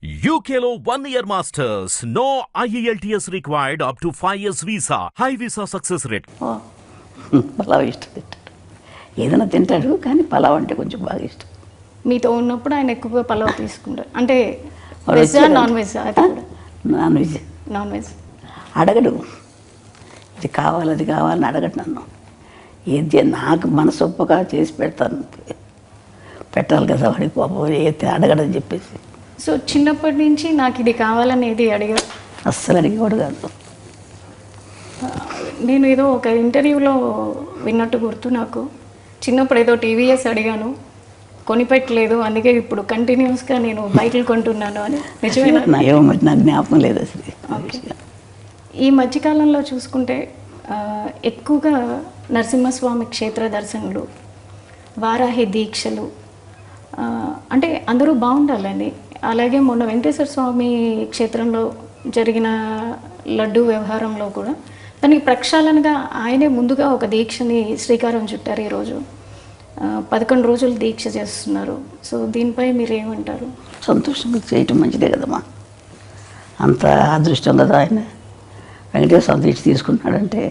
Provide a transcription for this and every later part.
UKLO 1 year masters. No IELTS required up to 5 years visa. High visa success rate. Pulao ఇష్టం తింటాడు. ఏదైనా తింటాడు కానీ పలావ్ అంటే కొంచెం బాగా ఇష్టం. మీతో ఉన్నప్పుడు ఆయన ఎక్కువగా పలావ్ తీసుకుంటారు అంటే వాడు వెజ్ వచ్చాడు. నాన్ వెజ్ అది కూడా నాన్ వెజ్ నాన్ వెజ్ అడగడు. ఇది కావాలి అది కావాలని అడగడు నన్ను. ఏది నాకు మనసొప్పగా చేసి పెడతాను. పెట్టాలి కదా వాడికి పాపం ఏది అడగడని చెప్పేసి. సో చిన్నప్పటి నుంచి నాకు ఇది కావాలని ఏది అడిగా అస్సలు అడిగేవాడు కాదు. నేను ఏదో ఒక ఇంటర్వ్యూలో విన్నట్టు గుర్తు నాకు చిన్నప్పుడు ఏదో టీవీఎస్ అడిగాను కొనిపెట్టలేదు అందుకే ఇప్పుడు కంటిన్యూస్గా నేను బైకులు కొంటున్నాను అని నిజమేనా? ఏమో మరి నాకు జ్ఞాపకం లేదు అసలు. ఈ మధ్యకాలంలో చూసుకుంటే ఎక్కువగా నరసింహస్వామి క్షేత్ర దర్శనలు వారాహి దీక్షలు అంటే అందరూ బాగుండాలని అలాగే మొన్న వెంకటేశ్వర స్వామి క్షేత్రంలో జరిగిన లడ్డు వ్యవహారంలో కూడా దానికి ప్రక్షాళనగా ఆయనే ముందుగా ఒక దీక్షని శ్రీకారం చుట్టారు. ఈరోజు 11 రోజులు దీక్ష చేస్తున్నారు. సో దీనిపై మీరు ఏమంటారు? సంతోషంగా చేయటం మంచిదే కదమ్మా. అంత అదృష్టం కదా ఆయన వెంకటేశ్వర స్వామి దీక్ష తీసుకున్నాడంటే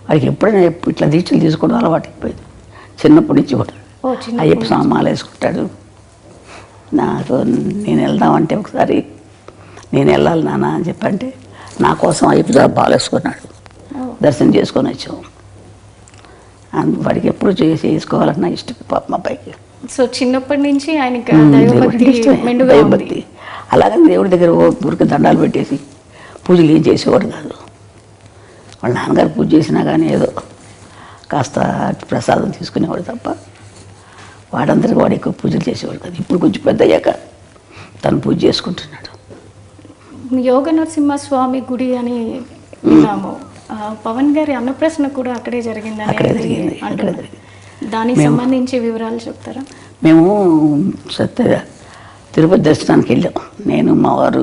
వాడికి ఎప్పుడైనా ఇట్లా దీక్షలు తీసుకోవడం అలవాటు అయిపోయింది చిన్నప్పటి నుంచి కూడా. అయ్యప్ప స్వామి మాల వేసుకుంటాడు. నాకు నేను వెళ్దామంటే ఒకసారి నేను వెళ్ళాలి నాన్న అని చెప్పంటే నా కోసం అయ్యప్ప స్వామి మాల వేసుకున్నాడు. దర్శనం చేసుకొని వచ్చాం. వాడికి ఎప్పుడు చేసుకోవాలన్నా ఇష్టం పాప మా పైకి. సో చిన్నప్పటి నుంచి ఆయనకి దైవభక్తి అలాగని దేవుడి దగ్గర ఊరికి దండాలు పెట్టేసి పూజలు ఏం చేసేవాడు కాదు. వాళ్ళ నాన్నగారు పూజ చేసినా కానీ ఏదో కాస్త ప్రసాదం తీసుకునేవాడు తప్ప వాడందరికీ వాడు ఎక్కువ పూజలు చేసేవాడు కాదు. ఇప్పుడు కొంచెం పెద్ద అయ్యాక తను పూజ చేసుకుంటున్నాడు. యోగ నరసింహస్వామి గుడి అని విన్నాము. పవన్ గారి అన్నప్రశ్న కూడా అక్కడే జరిగిందని అక్కడే జరిగింది. దానికి సంబంధించి వివరాలు చెప్తారా? మేము తిరుపతి దర్శనానికి వెళ్ళాం. నేను మా వారు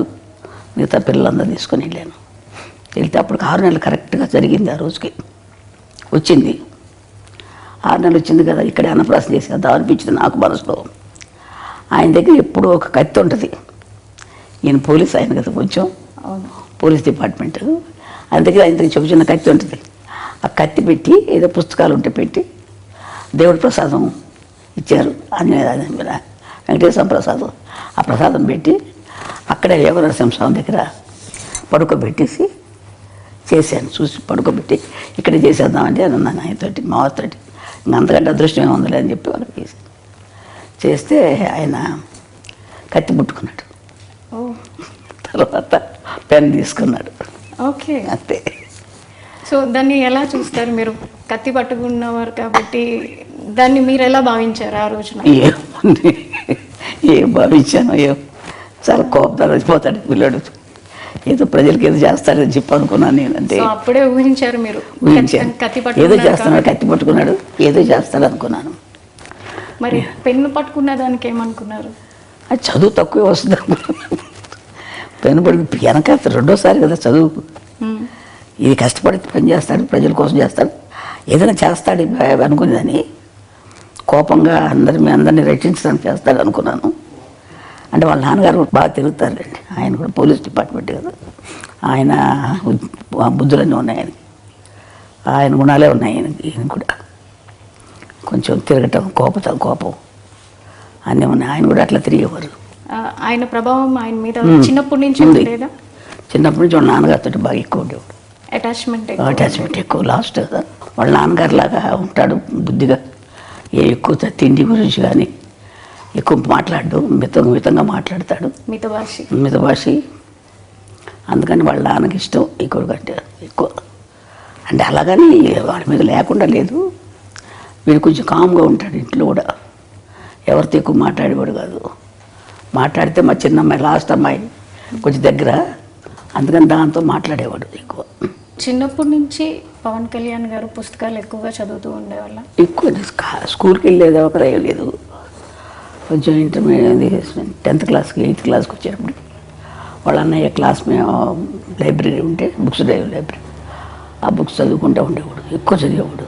మిగతా పిల్లలందరూ తీసుకొని వెళ్ళాను. వెళ్తే అప్పుడు 6 నెలలు కరెక్ట్గా జరిగింది. ఆ రోజుకి వచ్చింది. 6 నెలలు వచ్చింది కదా ఇక్కడే అన్నప్రాసన చేసేద్దాం అనిపించింది నాకు మనసులో. ఆయన దగ్గర ఎప్పుడూ ఒక కత్తి ఉంటుంది. ఈయన పోలీస్ ఆయన కదా కొంచెం పోలీస్ డిపార్ట్మెంట్. ఆయన దగ్గర చిన్న కత్తి ఉంటుంది. ఆ కత్తి పెట్టి ఏదో పుస్తకాలు ఉంటే పెట్టి దేవుడి ప్రసాదం ఇచ్చారు వెంకటేశ్వర ప్రసాదం. ఆ ప్రసాదం పెట్టి అక్కడే యోగ నరసింహస్వామి దగ్గర పడుకోబెట్టేసి చేశాను. చూసి పడుకోబెట్టి ఇక్కడ చేసేద్దామంటే అన్నాను ఆయనతోటి మా వారితోటి. అంతకంటే అదృష్టం ఏముందిలే అని చెప్పి వాళ్ళకి చేశాను. చేస్తే ఆయన కత్తి ముట్టుకున్నాడు. తర్వాత పెన్ తీసుకున్నాడు. ఓకే అంతే. సో దాన్ని ఎలా చూస్తారు మీరు? కత్తి పట్టుకున్నవారు కాబట్టి దాన్ని మీరు ఎలా భావించారు ఆ రోజున? ఏం భావించాను చాలా కోపం వచ్చిపోతాడు పిల్లడు. ఏదో ప్రజలకి ఏదో చేస్తాడని చెప్పి అనుకున్నాను నేను. అంటే అప్పుడే ఊహించారు మీరు? ఏదో చేస్తున్నాడు, కత్తి పట్టుకున్నాడు, ఏదో చేస్తాడు అనుకున్నాను. మరి పెన్ను పట్టుకున్న దానికి ఏమనుకున్నారు? అది చదువు తక్కువే వస్తుంది అనుకున్నాను. పెన్ను పట్టుకు వెనక రెండోసారి కదా చదువు. ఇది కష్టపడి పని చేస్తాడు, ప్రజల కోసం చేస్తాడు, ఏదైనా చేస్తాడు అనుకునేదని కోపంగా అందరినీ రక్షించడానికి చేస్తాడు అనుకున్నాను. అంటే వాళ్ళ నాన్నగారు బాగా తిరుగుతారండి. ఆయన కూడా పోలీస్ డిపార్ట్మెంట్ కదా. ఆయన బుద్ధులన్నీ ఉన్నాయి ఆయనకి. ఆయన గుణాలే ఉన్నాయి ఈయన కూడా. కొంచెం తిరగటం కోపం అన్నీ ఉన్నాయి. ఆయన కూడా అట్లా తిరిగేవారు. ఆయన ప్రభావం ఆయన మీద చిన్నప్పటి నుంచి ఉండేదా? చిన్నప్పటి నుంచి వాళ్ళ నాన్నగారితో బాగా ఎక్కువ ఉండేవాడు. అటాచ్మెంట్ ఎక్కువ. లాస్ట్ కదా వాళ్ళ నాన్నగారు లాగా ఉంటాడు బుద్ధిగా. ఎక్కువ తిండి గురించి కానీ ఎక్కువ మాట్లాడు, మితంగా మాట్లాడతాడు, మితభాషి. అందుకని వాళ్ళ నాన్నకి ఇష్టం ఎక్కువ కంటే ఎక్కువ. అంటే అలాగని వాళ్ళ మీద లేకుండా లేదు. వీడు కొంచెం కామ్గా ఉంటాడు ఇంట్లో కూడా. ఎవరితో ఎక్కువ మాట్లాడేవాడు కాదు. మాట్లాడితే మా చిన్న అమ్మాయి లాస్ట్ అమ్మాయి కొంచెం దగ్గర, అందుకని దాంతో మాట్లాడేవాడు ఎక్కువ. చిన్నప్పటి నుంచి పవన్ కళ్యాణ్ గారు పుస్తకాలు ఎక్కువగా చదువుతూ ఉండేవాళ్ళ? ఎక్కువ స్కూల్కి వెళ్ళేది ఒక లేదు. కొంచెం ఇంటర్మీడియట్ 10th క్లాస్కి 8th క్లాస్కి వచ్చేటప్పుడు వాళ్ళ అన్నయ్య క్లాస్ మేము లైబ్రరీ ఉంటే బుక్స్ లైబ్రరీ ఆ బుక్స్ చదువుకుంటూ ఉండేవాడు. ఎక్కువ చదివేవాడు.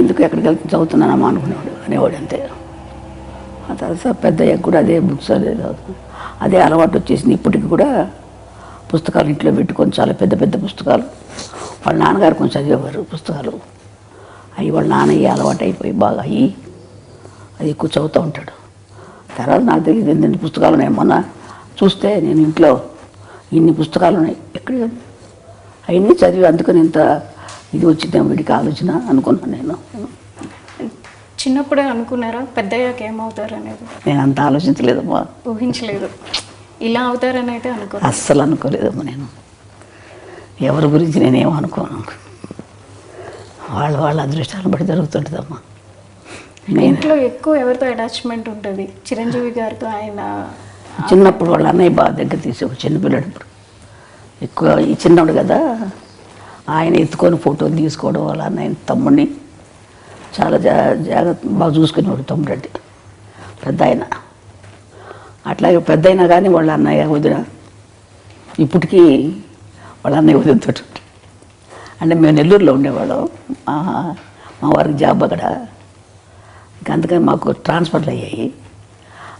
ఎందుకు ఎక్కడికి వెళ్తే చదువుతున్నానమ్మా అనుకునేవాడు అనేవాడు అంతే. ఆ తర్వాత పెద్ద కూడా అదే బుక్స్ అదే చదువుతున్నాడు. అదే అలవాటు వచ్చేసింది. ఇప్పటికి కూడా పుస్తకాలు ఇంట్లో పెట్టుకొని చాలా పెద్ద పెద్ద పుస్తకాలు, వాళ్ళ నాన్నగారు కొంచెం చదివేవారు పుస్తకాలు, అవి వాళ్ళ నాన్నయ్య అలవాటు అయిపోయి బాగా అయ్యి అది ఎక్కువ చదువుతూ ఉంటాడు. తర్వాత నాకు తెలియదు ఎన్ని పుస్తకాలు ఉన్నాయి. మొన్న చూస్తే నేను ఇంట్లో ఇన్ని పుస్తకాలు ఉన్నాయి, ఎక్కడ అవన్నీ చదివి అందుకని ఇంత ఇది వచ్చిందే వీడికి ఆలోచన అనుకున్నాను నేను. చిన్నప్పుడే అనుకున్నారా పెద్దయ్యాక ఏమవుతారు అనేది? నేను అంత ఆలోచించలేదమ్మా, ఊహించలేదు ఇలా అవుతారని అయితే అనుకో. అస్సలు అనుకోలేదమ్మా. నేను ఎవరి గురించి నేనేమో అనుకోను. వాళ్ళ అదృష్టాలను బట్టి జరుగుతుంటుందమ్మా. ఇంట్లో ఎక్కువ ఎవరితో అటాచ్మెంట్ ఉంటుంది? చిరంజీవి గారితో. ఆయన చిన్నప్పుడు వాళ్ళ అన్నయ్య బాగా దగ్గర తీసేవాడు, చిన్నపిల్లడు. ఇప్పుడు ఎక్కువ ఈ చిన్నవాడు కదా, ఆయన ఎత్తుకొని ఫోటోలు తీసుకోవడం, వాళ్ళ అన్నయ్య తమ్ముడిని చాలా జాగ్రత్త బాగా చూసుకునేవాడు తమ్ముడు అంటే. పెద్ద ఆయన అట్లాగే పెద్ద అయినా కానీ వాళ్ళ అన్నయ్య వదిన ఇప్పటికీ వాళ్ళ అన్నయ్య వదినతోటి. అంటే మేము నెల్లూరులో ఉండేవాళ్ళం, మా వారికి జాబ్ అక్కడ. ఇంకా అందుకని మాకు ట్రాన్స్ఫర్లు అయ్యాయి.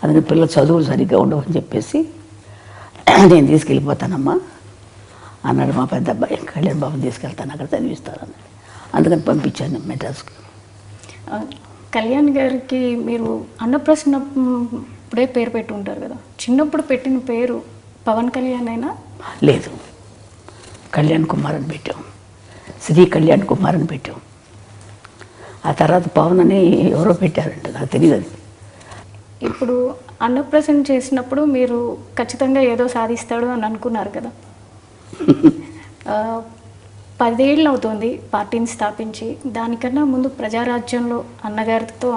అందుకని పిల్లలు చదువులు సరిగ్గా ఉండవని చెప్పేసి నేను తీసుకెళ్ళిపోతానమ్మా అన్నాడు మా పెద్ద అబ్బాయి. కళ్యాణ్ బాబుని తీసుకెళ్తాను, అక్కడ చదివిస్తానని. అందుకని పంపించాను మెడ్రాస్కి. కళ్యాణ్ గారికి మీరు అన్నప్రసన్న ఇప్పుడే పేరు పెట్టి ఉంటారు కదా, చిన్నప్పుడు పెట్టిన పేరు పవన్ కళ్యాణ్ అయినా? లేదు, కళ్యాణ్ కుమార్ అని పెట్టాం, శ్రీ కళ్యాణ్ కుమార్ అని పెట్టాం. ఆ తర్వాత పవన్ అని ఎవరో పెట్టారంట, నాకు తెలియదు అది. ఇప్పుడు అన్నప్రసన్న చేసినప్పుడు మీరు ఖచ్చితంగా ఏదో సాధిస్తాడు అని అనుకున్నారు కదా. 10 ఏళ్ళు అవుతుంది పార్టీని స్థాపించి. దానికన్నా ముందు ప్రజారాజ్యంలో అన్నగారితో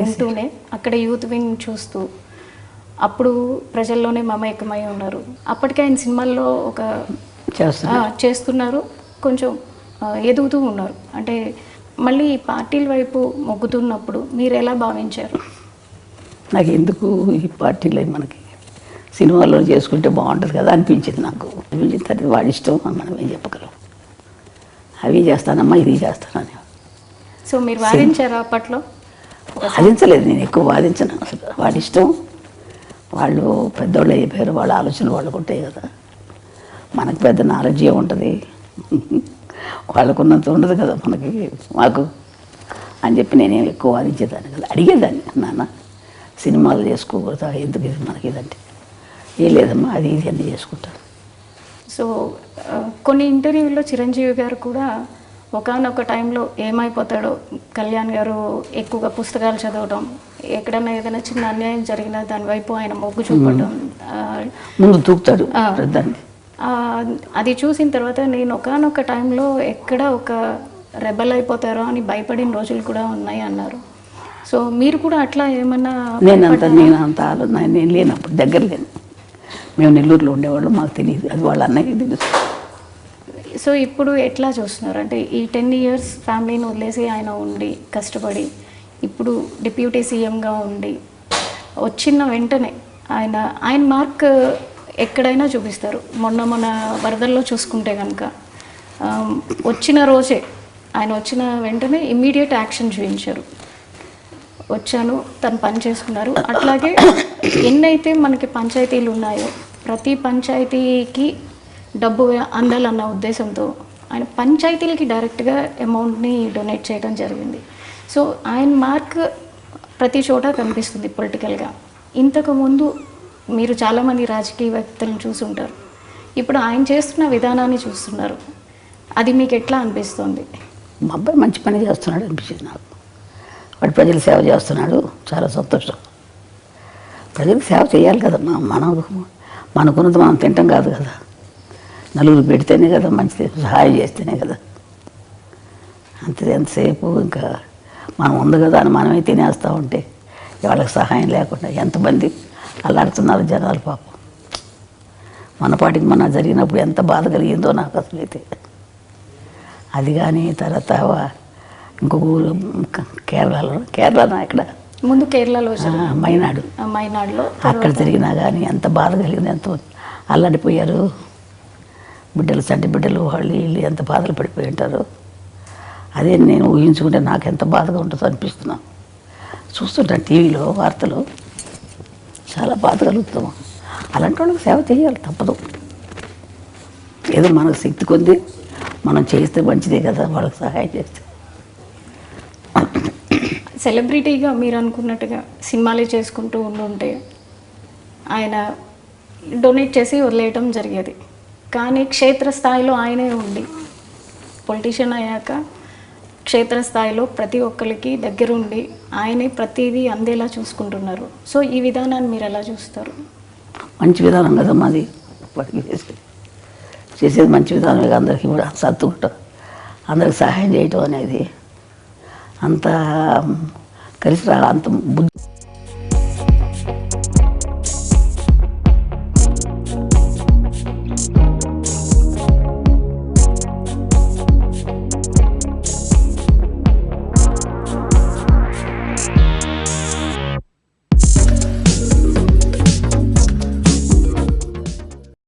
ఉంటూనే అక్కడ యూత్ వింగ్ చూస్తూ అప్పుడు ప్రజల్లోనే మమేకమై ఉన్నారు. అప్పటికే ఆయన సినిమాల్లో ఒక చేస్తున్నారు, కొంచెం ఎదుగుతూ ఉన్నారు. అంటే మళ్ళీ ఈ పార్టీల వైపు మొగ్గుతున్నప్పుడు మీరు ఎలా భావించారు? నాకు ఎందుకు ఈ పార్టీలో మనకి సినిమాల్లో చేసుకుంటే బాగుంటుంది కదా అనిపించింది నాకు. అనిపించిన తర్వాత వాడి ఇష్టం, మనం ఏం చెప్పగలం. అవి చేస్తానమ్మా, ఇది చేస్తానని. సో మీరు వాదించారా అప్పట్లో? వాదించలేదు, నేను ఎక్కువ వాదించను అసలు. వాడి ఇష్టం, వాళ్ళు పెద్దవాళ్ళు అయిపోయారు, వాళ్ళ ఆలోచనలు వాళ్ళకు ఉంటాయి కదా. మనకు పెద్ద నాలెడ్జ్ ఉంటుంది, వాళ్ళకున్నంత ఉండదు కదా మనకి మాకు అని చెప్పి నేనేం ఎక్కువ వాదించేదాన్ని కదా. అడిగేదాన్ని, నాన్న సినిమాలు చేసుకోకూడదా, ఎందుకు ఇది మనకి ఇదంటే, ఏం లేదమ్మా అది ఇది అన్నీ చేసుకుంటాను. సో కొన్ని ఇంటర్వ్యూల్లో చిరంజీవి గారు కూడా ఒకానొక టైంలో ఏమైపోతాడో, కళ్యాణ్ గారు ఎక్కువగా పుస్తకాలు చదవడం, ఎక్కడైనా ఏదైనా చిన్న అన్యాయం జరిగినా దాని వైపు ఆయన మొగ్గు చూపడం, ముందు దూకుతాడు. అది చూసిన తర్వాత నేను ఒకానొక టైంలో ఎక్కడ ఒక రెబల్ అయిపోతారో అని భయపడిన రోజులు కూడా ఉన్నాయి అన్నారు. సో మీరు కూడా అట్లా ఏమన్నా? నేను లేనప్పుడు దగ్గర లేను, మేము నెల్లూరులో ఉండేవాళ్ళు, మాకు తెలియదు, అది వాళ్ళ అన్నయ్యకి తెలుసు. సో ఇప్పుడు ఎట్లా చూస్తున్నారు? అంటే ఈ 10 years ఫ్యామిలీని వదిలేసి ఆయన ఉండి కష్టపడి ఇప్పుడు డిప్యూటీ సీఎంగా ఉండి వచ్చిన వెంటనే ఆయన మార్క్ ఎక్కడైనా చూపిస్తారు. మొన్న వరదల్లో చూసుకుంటే కనుక వచ్చిన రోజే ఆయన వచ్చిన వెంటనే ఇమ్మీడియట్ యాక్షన్ చూపించారు. వచ్చాను, తను పని చేసుకున్నారు. అట్లాగే ఎన్నైతే మనకి పంచాయతీలు ఉన్నాయో ప్రతి పంచాయతీకి డబ్బు అందాలన్న ఉద్దేశంతో ఆయన పంచాయతీలకి డైరెక్ట్గా అమౌంట్ని డొనేట్ చేయడం జరిగింది. సో ఆయన మార్క్ ప్రతి చోట కనిపిస్తుంది పొలిటికల్గా. ఇంతకుముందు మీరు చాలామంది రాజకీయ వ్యక్తులను చూసుంటారు, ఇప్పుడు ఆయన చేస్తున్న విధానాన్ని చూస్తున్నారు, అది మీకు ఎట్లా అనిపిస్తుంది? మా అబ్బాయి మంచి పని చేస్తున్నాడు అనిపించింది నాకు. వాడు ప్రజలు సేవ చేస్తున్నాడు, చాలా సంతోషం. ప్రజలకు సేవ చేయాలి కదమ్మా, మనకున్నది మనం తింటాం కాదు కదా, నలుగురు పెడితేనే కదా మంచిది, సహాయం చేస్తేనే కదా. అంతే, ఎంతసేపు ఇంకా మనం ఉంది కదా అని మనమే తినేస్తూ ఉంటే వాళ్ళకి సహాయం లేకుండా ఎంతమంది అల్లాడుతున్నారు జనాలు పాపం. మన పాటికి మన జరిగినప్పుడు ఎంత బాధ కలిగిందో నాకు అసలు అయితే. అది కానీ తర్వాత ఇంకొక ఊరు కేరళలో ఇక్కడ ముందు కేరళలో మైనాడులో అక్కడ జరిగినా కానీ ఎంత బాధ కలిగింది, ఎంతో అల్లాడిపోయారు బిడ్డలు, చంటి బిడ్డలు, వాళ్ళు వీళ్ళు ఎంత బాధలు పడిపోయి ఉంటారు. అదే నేను ఊహించుకుంటే నాకు ఎంత బాధగా ఉంటుందో అనిపిస్తున్నాను. చూస్తుంటాను టీవీలో వార్తలు, చాలా బాధ కలుగుతాము. అలాంటి వాళ్ళకి సేవ చేయాలి, తప్పదు. ఏదో మనకు శక్తి కొద్ది మనం చేస్తే మంచిదే కదా, వాళ్ళకి సహాయం చేస్తే. సెలబ్రిటీగా మీరు అనుకున్నట్టుగా సినిమాలే చేసుకుంటూ ఉంటే ఆయన డొనేట్ చేసి వదిలేయటం జరిగేది. కానీ క్షేత్రస్థాయిలో ఆయనే ఉండి పొలిటీషియన్ అయ్యాక క్షేత్రస్థాయిలో ప్రతి ఒక్కరికి దగ్గరుండి ఆయనే ప్రతిదీ అందేలా చూసుకుంటున్నారు. సో ఈ విధానాన్ని మీరు ఎలా చూస్తారు? మంచి విధానం కదా మాది, వాడికి చేసేది మంచి విధానమే. అందరికీ కూడా సర్దుకుంటాం, అందరికి సహాయం చేయటం అనేది అంత కలిసి అంత బుద్ధి